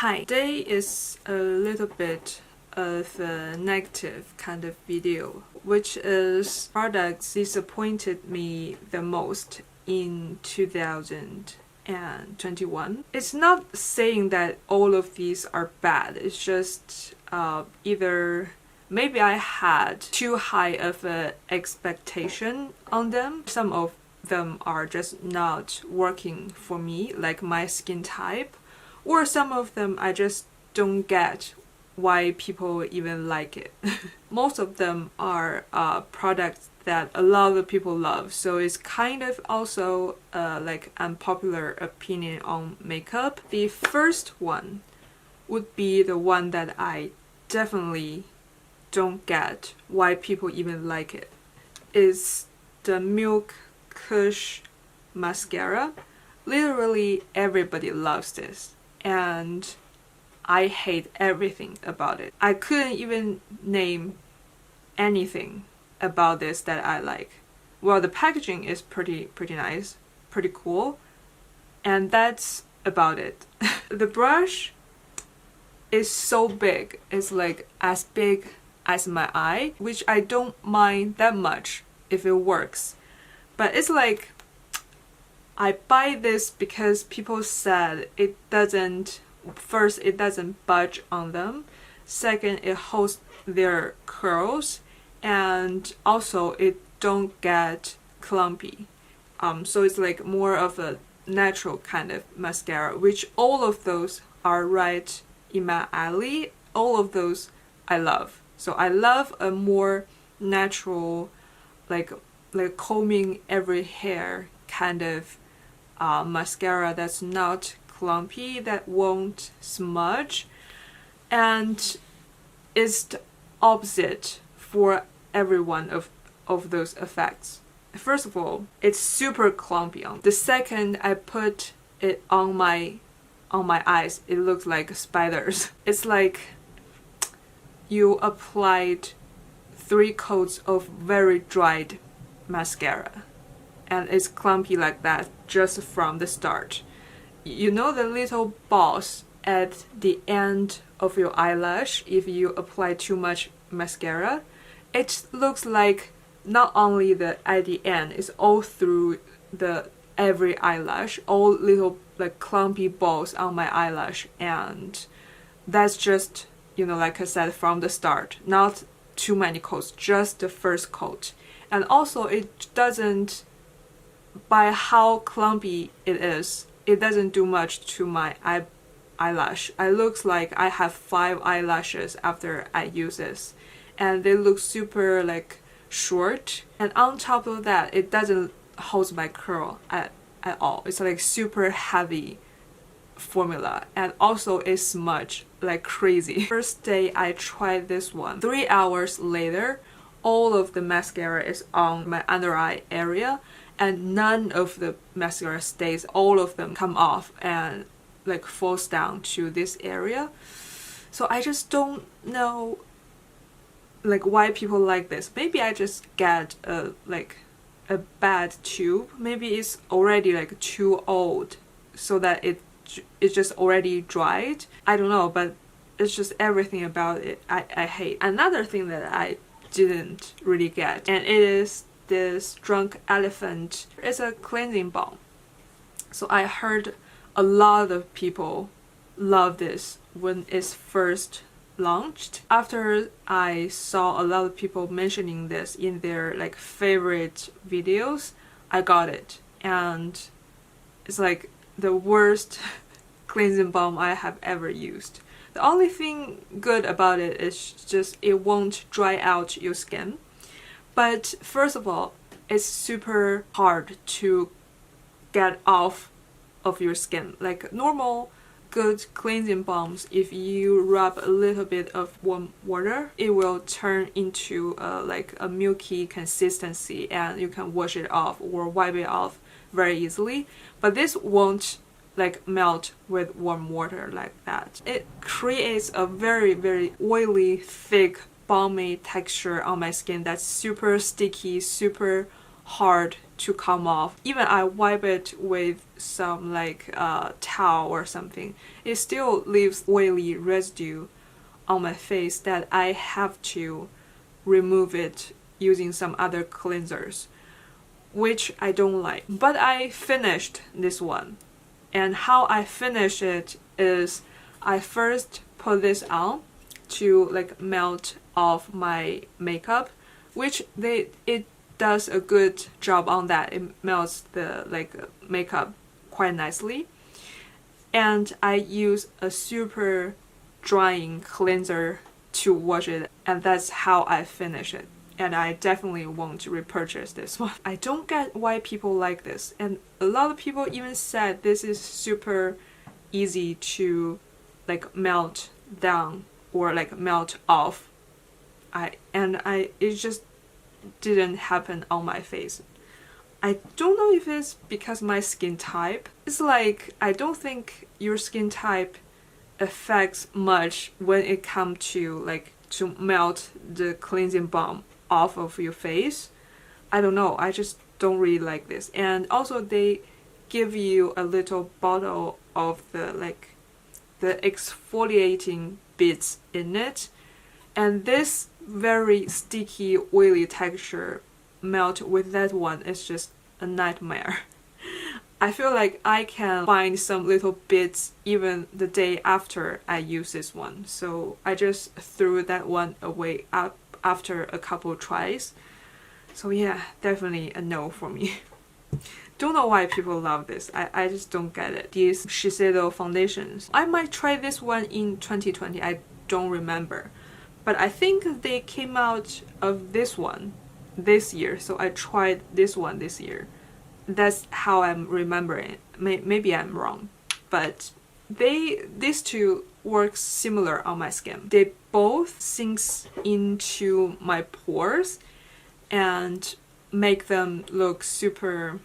Hi, today is a little bit of a negative kind of video, which is products disappointed me the most in 2021. It's not saying that all of these are bad, it's just either maybe I had too high of an expectation on them. Some of them are just not working for me, like my skin type, or some of them I just don't get why people even like it. Most of them are products that a lot of people love, so it's kind of also like unpopular opinion on makeup. The first one would be the one that I definitely don't get why people even like it. Is the Milk Kush mascara. Literally everybody loves this, and I hate everything about it. I couldn't even name anything about this that I like. Well, the packaging is pretty nice, pretty cool, and that's about it. The brush is so big. It's like as big as my eye, which I don't mind that much if it works. But it's like, I buy this because people said it doesn't, first it doesn't budge on them, second it holds their curls, and also it don't get clumpy. So it's like more of a natural kind of mascara, which all of those are right in my alley. All of those I love. So I love a more natural, like combing every hair kind of mascara that's not clumpy, that won't smudge, and is the opposite for every one of those effects. First of all, it's super clumpy on. The second I put it on my eyes, it looks like spiders. It's like you applied 3 coats of very dried mascara, and it's clumpy like that just from the start. You know the little balls at the end of your eyelash if you apply too much mascara? It looks like not only at the end, it's all through the every eyelash, all little like clumpy balls on my eyelash, and that's just, you know, like I said, from the start, not too many coats, just the first coat. And also it doesn't, by how clumpy it is, it doesn't do much to my eyelash. It looks like I have 5 eyelashes after I use this, and they look super like short, and on top of that it doesn't hold my curl at all. It's like super heavy formula, and also it smudge like crazy. First day I tried this one, 3 hours later all of the mascara is on my under eye area, and none of the mascara stays. All of them come off and like falls down to this area. So I just don't know like why people like this. Maybe I just get a bad tube. Maybe it's already like too old, so that it's just already dried. I don't know, but it's just everything about it I hate. Another thing that I didn't really get, and it is this Drunk Elephant. It's a cleansing balm. So I heard a lot of people love this when it's first launched. After I saw a lot of people mentioning this in their like favorite videos, I got it, and it's like the worst cleansing balm I have ever used. The only thing good about it is just it won't dry out your skin. But first of all, it's super hard to get off of your skin. Like normal good cleansing balms, if you rub a little bit of warm water, it will turn into like a milky consistency, and you can wash it off or wipe it off very easily. But this won't like melt with warm water like that. It creates a very oily, thick, balmy texture on my skin that's super sticky, super hard to come off. Even I wipe it with some like towel or something, it still leaves oily residue on my face that I have to remove it using some other cleansers, which I don't like. But I finished this one, and how I finish it is I first put this on to like melt off my makeup, which it does a good job on that. It melts the like makeup quite nicely. And I use a super drying cleanser to wash it, and that's how I finish it. And I definitely won't repurchase this one. I don't get why people like this, and a lot of people even said this is super easy to like melt down or like melt off. It just didn't happen on my face. I don't know if it's because my skin type. It's like I don't think your skin type affects much when it comes to like to melt the cleansing balm off of your face. I don't know, I just don't really like this. And also they give you a little bottle of the like the exfoliating bits in it, and this very sticky oily texture melt with that one is just a nightmare. I feel like I can find some little bits even the day after I use this one, so I just threw that one away after a couple tries. So yeah, definitely a no for me. Don't know why people love this. I just don't get it. These Shiseido Foundations. I might try this one in 2020, I don't remember. But I think they came out of this one this year, so I tried this one this year. That's how I'm remembering it. Maybe I'm wrong. But these two work similar on my skin. They both sinks into my pores and make them look super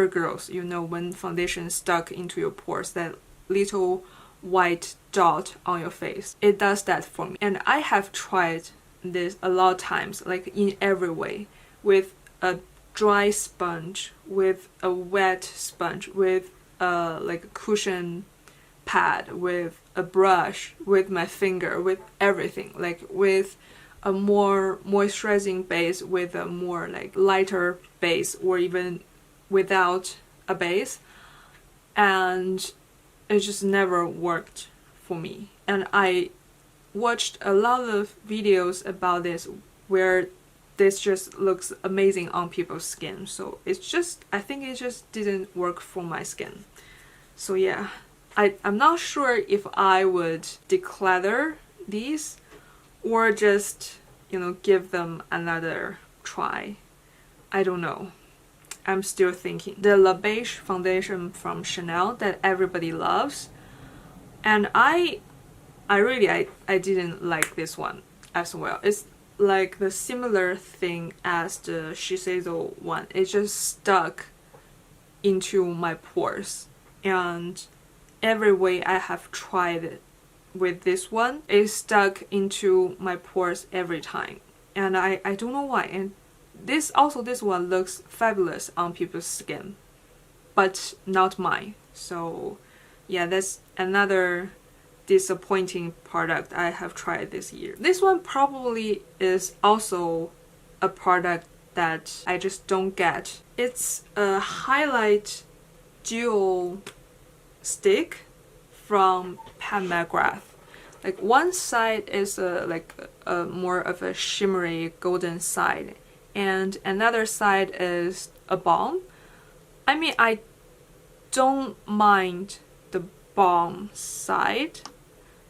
gross. You know, when foundation stuck into your pores, that little white dot on your face. It does that for me. And I have tried this a lot of times, like in every way, with a dry sponge, with a wet sponge, with like a cushion pad, with a brush, with my finger, with everything, like with a more moisturizing base, with a more like lighter base, or even without a base, and it just never worked for me. And I watched a lot of videos about this where this just looks amazing on people's skin, so it's just, I think it just didn't work for my skin. So yeah, I'm not sure if I would declutter these or just, you know, give them another try. I don't know. I'm still thinking. The La Beige foundation from Chanel that everybody loves, and I didn't like this one as well. It's like the similar thing as the Shiseido one. It just stuck into my pores, and every way I have tried it with this one, it stuck into my pores every time, and I don't know why. And this one looks fabulous on people's skin, but not mine. So yeah, that's another disappointing product I have tried this year. This one probably is also a product that I just don't get. It's a highlight dual stick from Mcgrath. Like one side is like a more of a shimmery golden side, and another side is a balm. I mean, I don't mind the balm side,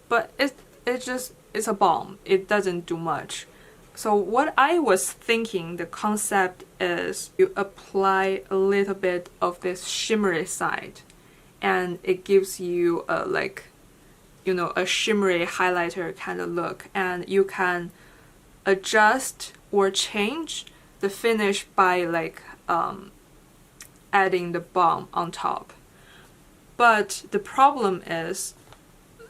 but it's a balm. It doesn't do much. So what I was thinking, the concept is you apply a little bit of this shimmery side, and it gives you a like, you know, a shimmery highlighter kind of look, and you can adjust or change the finish by like adding the balm on top. But the problem is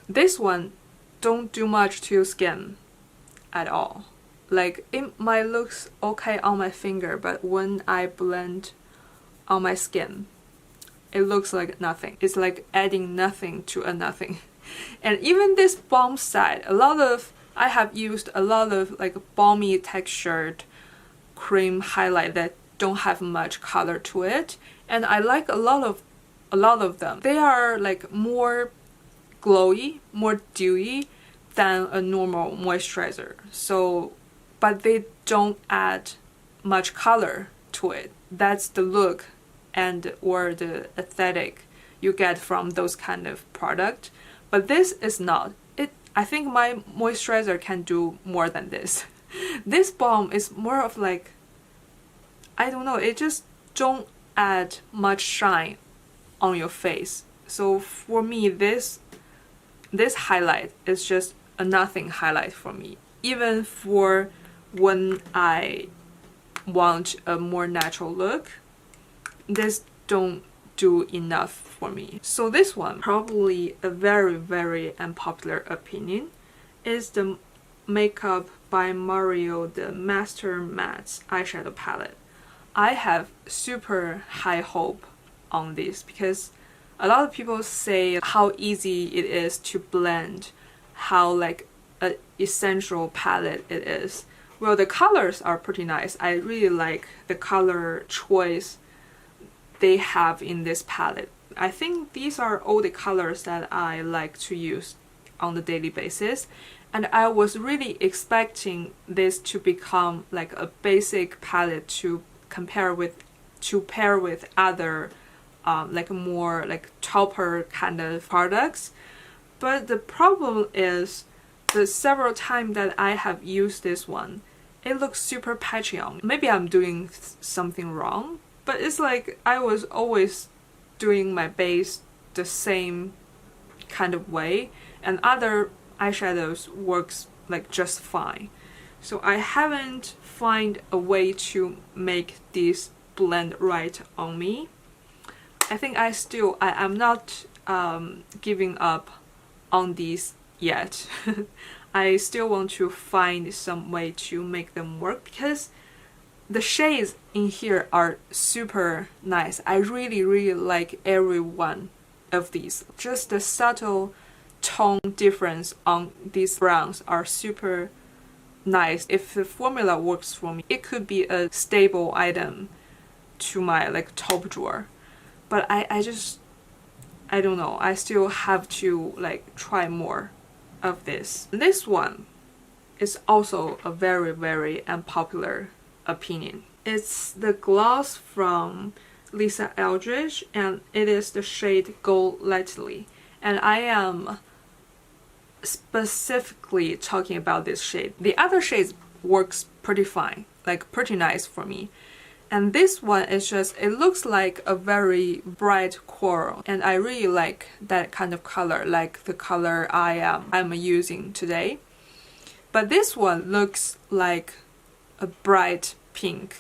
this one don't do much to your skin at all. like it might look okay on my finger, but when I blend on my skin, it looks like nothing. It's like adding nothing to a nothing. And even this balm side, I have used a lot of like balmy textured cream highlight that don't have much color to it, and I like a lot of them. They are like more glowy, more dewy than a normal moisturizer. So, but they don't add much color to it. That's the look and or the aesthetic you get from those kind of product. But this is not. I think my moisturizer can do more than this. This balm is more of like, I don't know, it just don't add much shine on your face. So for me, this highlight is just a nothing highlight for me. Even for when I want a more natural look, this don't do enough for me. So this one, probably a very, very unpopular opinion, is the Makeup by Mario, the Master Matte eyeshadow palette. I have super high hope on this because a lot of people say how easy it is to blend, how like an essential palette it is. Well, the colors are pretty nice. I really like the color choice they have in this palette. I think these are all the colors that I like to use on the daily basis, and I was really expecting this to become like a basic palette to pair with other like more like topper kind of products. But the problem is the several times that I have used this one, it looks super patchy on me. Maybe I'm doing something wrong, but it's like I was always doing my base the same kind of way, and other eyeshadows works like just fine. So I haven't find a way to make this blend right on me. I think I'm not giving up on these yet. I still want to find some way to make them work because the shades in here are super nice. I really, really like every one of these. Just the subtle tone difference on these browns are super nice. If the formula works for me, it could be a stable item to my like top drawer. But I don't know. I still have to like try more of this. This one is also a very, very unpopular opinion. It's the gloss from Lisa Eldridge, and it is the shade Go Lightly. And I am specifically talking about this shade. The other shades works pretty fine, like pretty nice for me. And this one is just, it looks like a very bright coral, and I really like that kind of color, like the color I'm using today. But this one looks like a bright pink,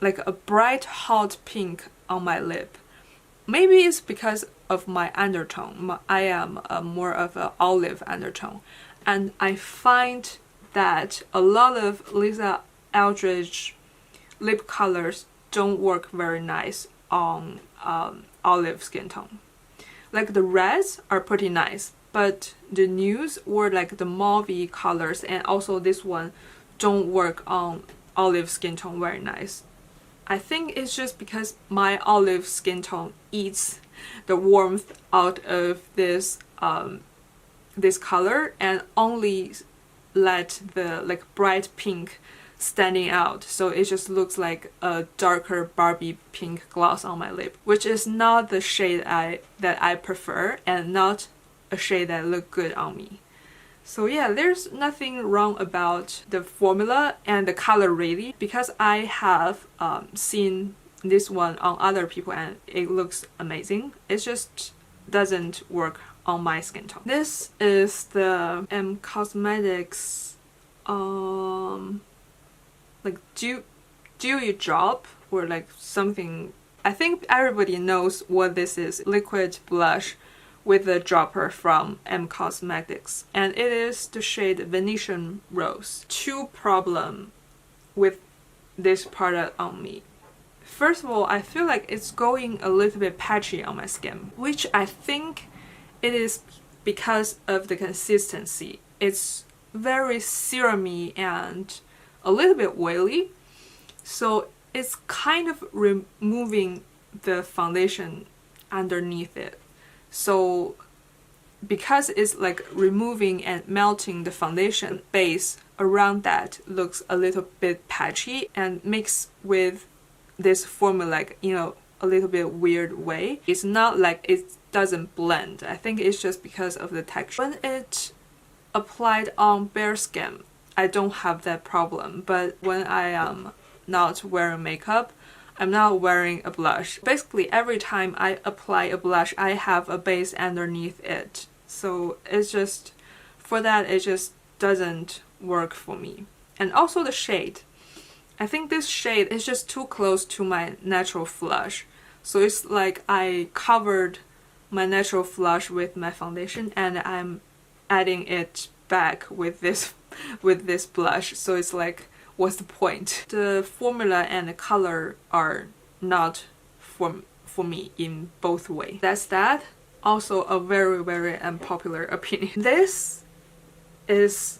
like a bright hot pink on my lip. Maybe it's because of my undertone. I am more of an olive undertone, and I find that a lot of Lisa Eldridge lip colors don't work very nice on olive skin tone. Like the reds are pretty nice, but the nudes or like the mauve colors and also this one don't work on olive skin tone very nice. I think it's just because my olive skin tone eats the warmth out of this this color and only let the like bright pink standing out, so it just looks like a darker Barbie pink gloss on my lip, which is not the shade that I prefer and not a shade that look good on me. So yeah, there's nothing wrong about the formula and the color really, because I have seen this one on other people and it looks amazing. It just doesn't work on my skin tone. This is the Cosmetics like dewy drop or like something. I think everybody knows what this is. Liquid blush with the dropper from Cosmetics, and it is the shade Venetian Rose. Two problems with this product on me. First of all, I feel like it's going a little bit patchy on my skin, which I think it is because of the consistency. It's very serumy and a little bit oily, so it's kind of removing the foundation underneath it. So because it's like removing and melting the foundation base around that looks a little bit patchy, and mixed with this formula, like, you know, a little bit weird way. It's not like it doesn't blend. I think it's just because of the texture. When it applied on bare skin, I don't have that problem, but when I am not wearing makeup, I'm not wearing a blush. Basically, every time I apply a blush, I have a base underneath it. So it's just, for that, it just doesn't work for me. And also the shade. I think this shade is just too close to my natural flush. So it's like I covered my natural flush with my foundation and I'm adding it back with this blush. So it's like, what's the point? The formula and the color are not for me in both ways. That's that. Also a very, very unpopular opinion. This is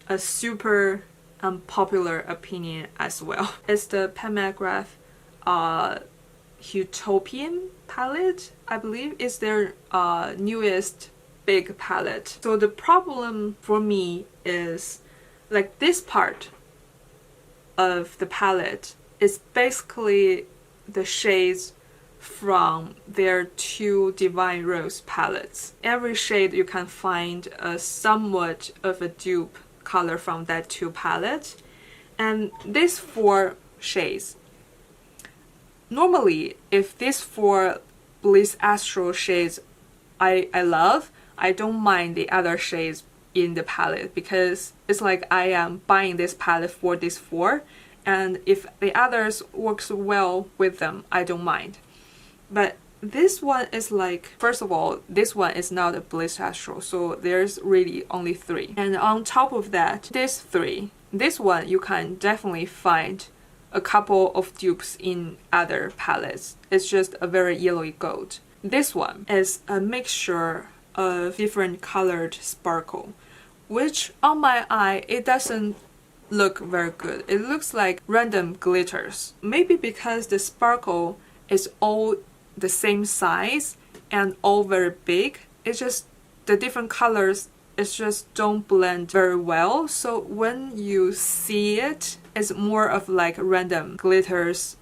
a super unpopular opinion as well. It's the Mcgrath Huetopian palette, I believe. It's their newest big palette. So the problem for me is like this part of the palette is basically the shades from their two Divine Rose palettes. Every shade you can find a somewhat of a dupe color from that two palettes, and these four shades, normally if these four Bliss Astral shades I love, I don't mind the other shades in the palette, because it's like I am buying this palette for these four, and if the others works well with them, I don't mind. But this one is like, first of all, this one is not a Bliss Astral, so there's really only three. And on top of that, these three, this one you can definitely find a couple of dupes in other palettes. It's just a very yellowy gold. This one is a mixture of different colored sparkle, which on my eye, it doesn't look very good. It looks like random glitters. Maybe because the sparkle is all the same size and all very big, it's just the different colors, it's just don't blend very well. So when you see it, it's more of like random glitters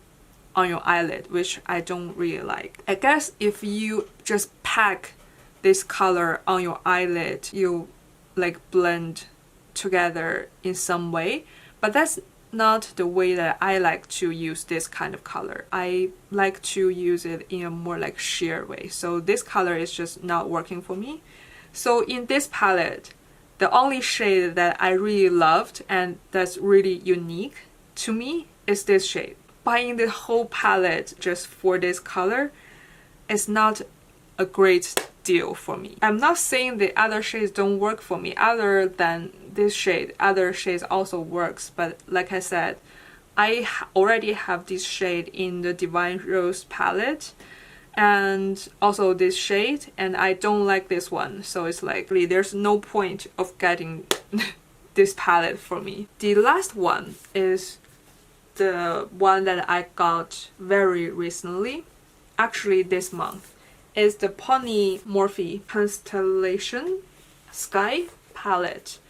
on your eyelid, which I don't really like. I guess if you just pack this color on your eyelid, you like blend together in some way, but that's not the way that I like to use this kind of color. I like to use it in a more like sheer way, so this color is just not working for me. So in this palette, the only shade that I really loved and that's really unique to me is this shade. Buying the whole palette just for this color is not a great deal for me. I'm not saying the other shades don't work for me. Other than this shade, other shades also works, but like I said, I already have this shade in the Divine Rose palette and also this shade, and I don't like this one, so it's like really there's no point of getting this palette for me. The last one is the one that I got very recently, actually this month. Is the Pony Morphe Constellation Sky palette.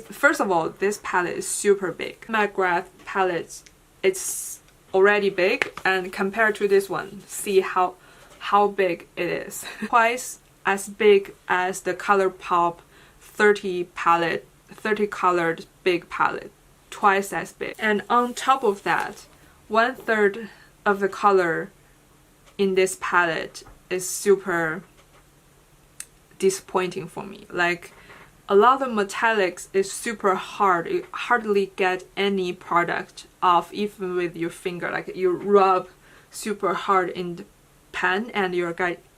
First of all, this palette is super big. Mcgrath palette, it's already big, and compared to this one, see how big it is. Twice as big as the ColourPop 30 palette, 30 colored big palette. Twice as big. And on top of that, 1/3 of the color in this palette is super disappointing for me. Like, a lot of metallics is super hard. You hardly get any product off even with your finger. Like, you rub super hard in the pen and you're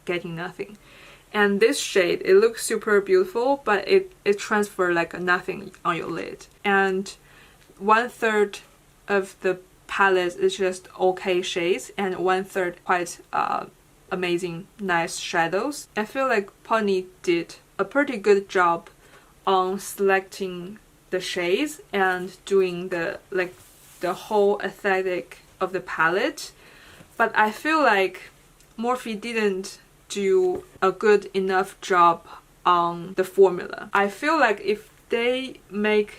getting nothing. And this shade, it looks super beautiful, but it transfers like nothing on your lid. And 1/3 of the palette is just okay shades, and 1/3 quite amazing, nice shadows. I feel like Pony did a pretty good job on selecting the shades and doing the whole aesthetic of the palette. But I feel like Morphe didn't do a good enough job on the formula. I feel like if they make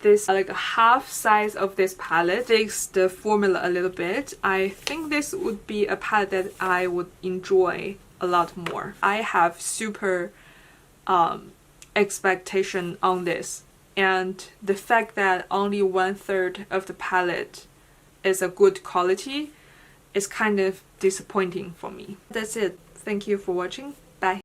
this like a half size of this palette, fix the formula a little bit, I think this would be a palette that I would enjoy a lot more. I have super expectation on this, and the fact that only 1/3 of the palette is a good quality is kind of disappointing for me. That's it. Thank you for watching.